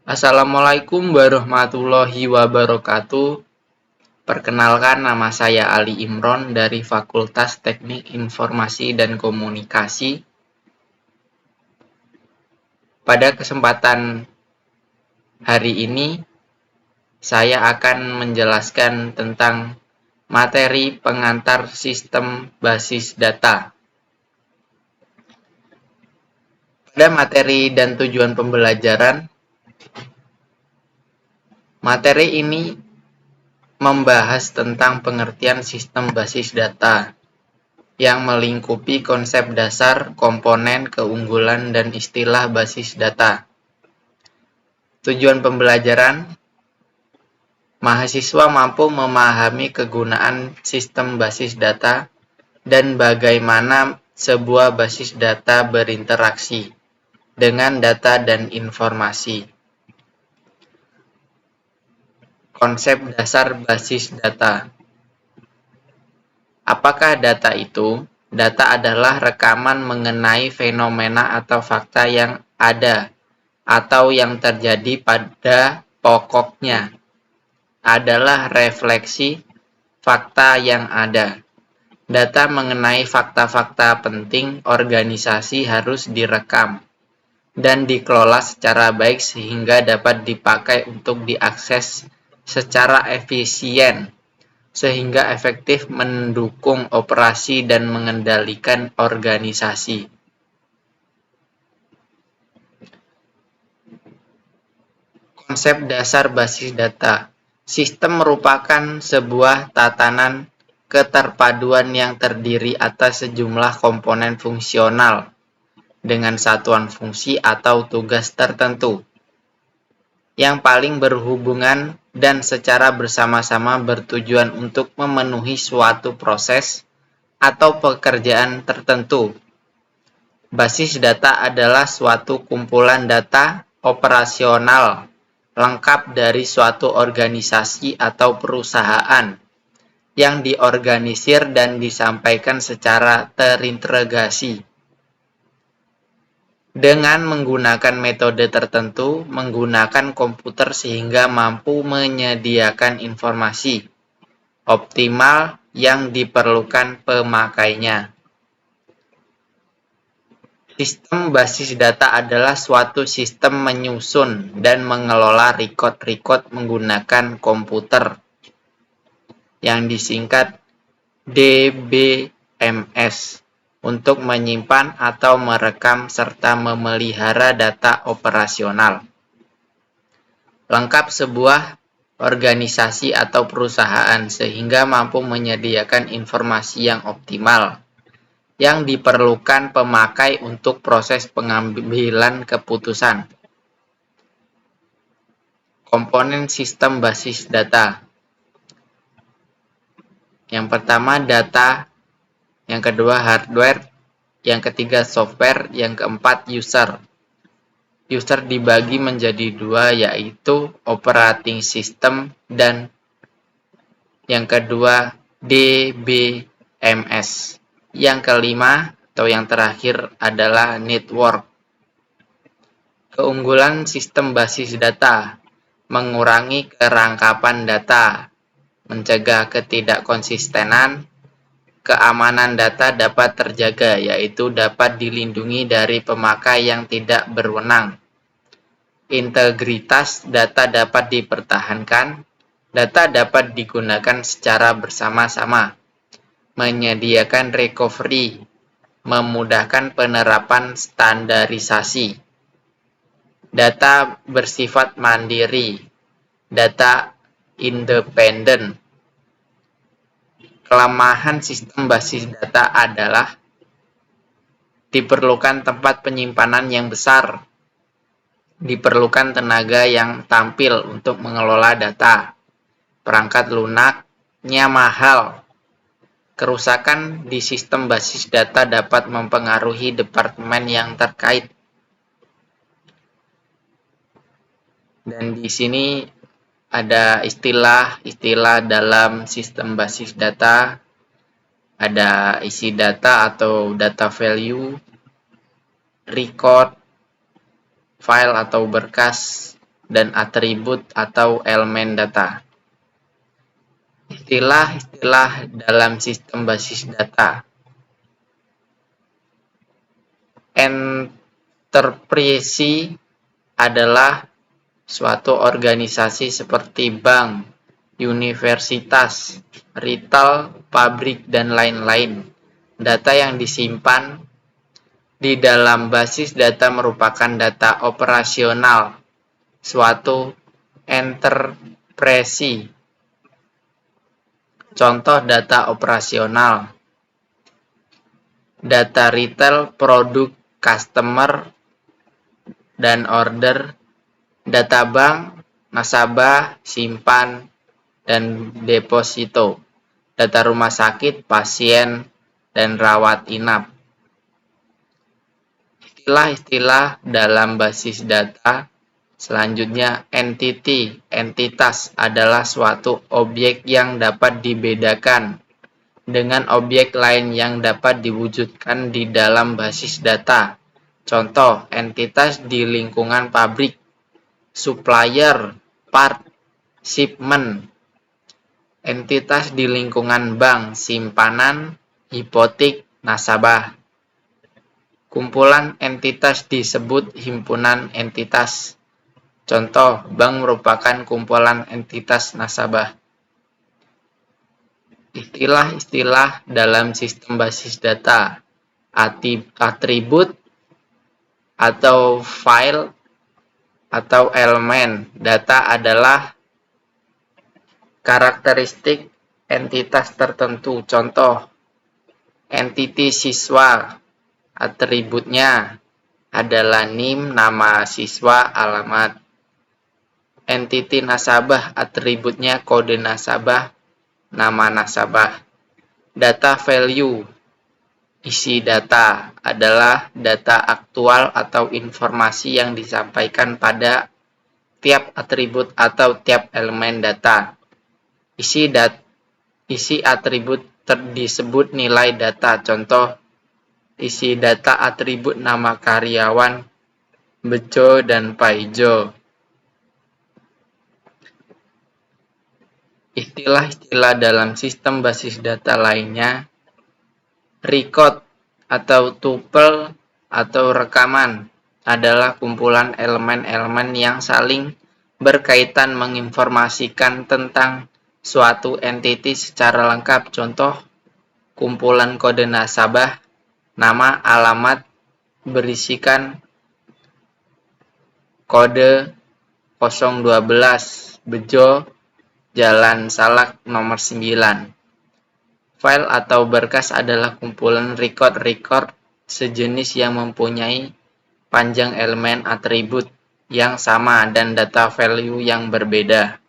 Assalamualaikum warahmatullahi wabarakatuh. Perkenalkan, nama saya Ali Imron dari Fakultas Teknik Informasi dan Komunikasi. Pada kesempatan hari ini, saya akan menjelaskan tentang materi pengantar sistem basis data. Pada materi dan tujuan pembelajaran, materi ini membahas tentang pengertian sistem basis data yang melingkupi konsep dasar, komponen, keunggulan, dan istilah basis data. Tujuan pembelajaran, mahasiswa mampu memahami kegunaan sistem basis data dan bagaimana sebuah basis data berinteraksi dengan data dan informasi. Konsep dasar basis data. Apakah data itu? Data adalah rekaman mengenai fenomena atau fakta yang ada atau yang terjadi pada pokoknya. Adalah refleksi fakta yang ada. Data mengenai fakta-fakta penting organisasi harus direkam dan dikelola secara baik sehingga dapat dipakai untuk diakses secara efisien, sehingga efektif mendukung operasi dan mengendalikan organisasi. Konsep dasar basis data. Sistem merupakan sebuah tatanan keterpaduan yang terdiri atas sejumlah komponen fungsional dengan satuan fungsi atau tugas tertentu yang paling berhubungan dan secara bersama-sama bertujuan untuk memenuhi suatu proses atau pekerjaan tertentu. Basis data adalah suatu kumpulan data operasional lengkap dari suatu organisasi atau perusahaan yang diorganisir dan disampaikan secara terintegrasi. Dengan menggunakan metode tertentu, menggunakan komputer sehingga mampu menyediakan informasi optimal yang diperlukan pemakainya. Sistem basis data adalah suatu sistem menyusun dan mengelola record-record menggunakan komputer yang disingkat DBMS untuk menyimpan atau merekam serta memelihara data operasional lengkap sebuah organisasi atau perusahaan sehingga mampu menyediakan informasi yang optimal yang diperlukan pemakai untuk proses pengambilan keputusan. Komponen sistem basis data. Yang pertama data, yang kedua hardware, yang ketiga software, yang keempat user. User dibagi menjadi dua, yaitu operating system dan yang kedua DBMS. Yang kelima atau yang terakhir adalah network. Keunggulan sistem basis data, mengurangi kerangkapan data, mencegah ketidakkonsistenan, keamanan data dapat terjaga, yaitu dapat dilindungi dari pemakai yang tidak berwenang. Integritas data dapat dipertahankan, data dapat digunakan secara bersama-sama, menyediakan recovery, memudahkan penerapan standarisasi. Data bersifat mandiri, data independen. Kelemahan sistem basis data adalah diperlukan tempat penyimpanan yang besar, diperlukan tenaga yang tampil untuk mengelola data, perangkat lunaknya mahal. Kerusakan di sistem basis data dapat mempengaruhi departemen yang terkait. Dan di sini ada istilah-istilah dalam sistem basis data. Ada isi data atau data value, record, file atau berkas, dan atribut atau elemen data. Istilah-istilah dalam sistem basis data. Enterprise adalah suatu organisasi seperti bank, universitas, retail, pabrik, dan lain-lain. Data yang disimpan di dalam basis data merupakan data operasional suatu enterprise. Contoh data operasional: data retail, produk, customer, dan order; data bank, nasabah, simpan, dan deposito; data rumah sakit, pasien, dan rawat inap. Istilah-istilah dalam basis data selanjutnya. Entity, entitas adalah suatu objek yang dapat dibedakan dengan objek lain yang dapat diwujudkan di dalam basis data. Contoh, entitas di lingkungan pabrik: supplier, part, shipment. Entitas di lingkungan bank: simpanan, hipotek, nasabah. Kumpulan entitas disebut himpunan entitas. Contoh, bank merupakan kumpulan entitas nasabah. Istilah-istilah dalam sistem basis data. Atribut atau file atau elemen data adalah karakteristik entitas tertentu. Contoh, entiti siswa. Atributnya adalah NIM, nama siswa, alamat. Entiti nasabah, atributnya kode nasabah, nama nasabah. Data value, isi data, adalah data aktual atau informasi yang disampaikan pada tiap atribut atau tiap elemen data. Isi atribut disebut nilai data. Contoh, isi data atribut nama karyawan Bejo dan Paijo. Istilah-istilah dalam sistem basis data lainnya. Record atau tuple atau rekaman adalah kumpulan elemen-elemen yang saling berkaitan menginformasikan tentang suatu entiti secara lengkap. Contoh, kumpulan kode nasabah, nama, alamat, berisikan kode 012 Bejo, Jalan Salak nomor 9. File atau berkas adalah kumpulan record sejenis yang mempunyai panjang elemen atribut yang sama dan data value yang berbeda.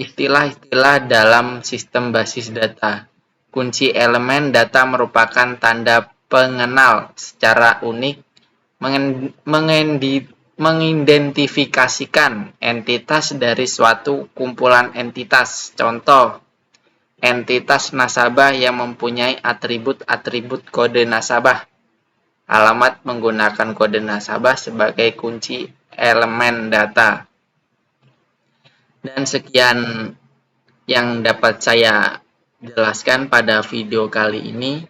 Istilah-istilah dalam sistem basis data. Kunci elemen data merupakan tanda pengenal secara unik mengidentifikasikan entitas dari suatu kumpulan entitas. Contoh, entitas nasabah yang mempunyai atribut-atribut kode nasabah. Alamat menggunakan kode nasabah sebagai kunci elemen data. Dan sekian yang dapat saya jelaskan pada video kali ini.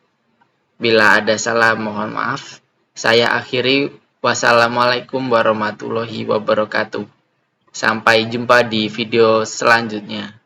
Bila ada salah, mohon maaf. Saya akhiri. Wassalamualaikum warahmatullahi wabarakatuh. Sampai jumpa di video selanjutnya.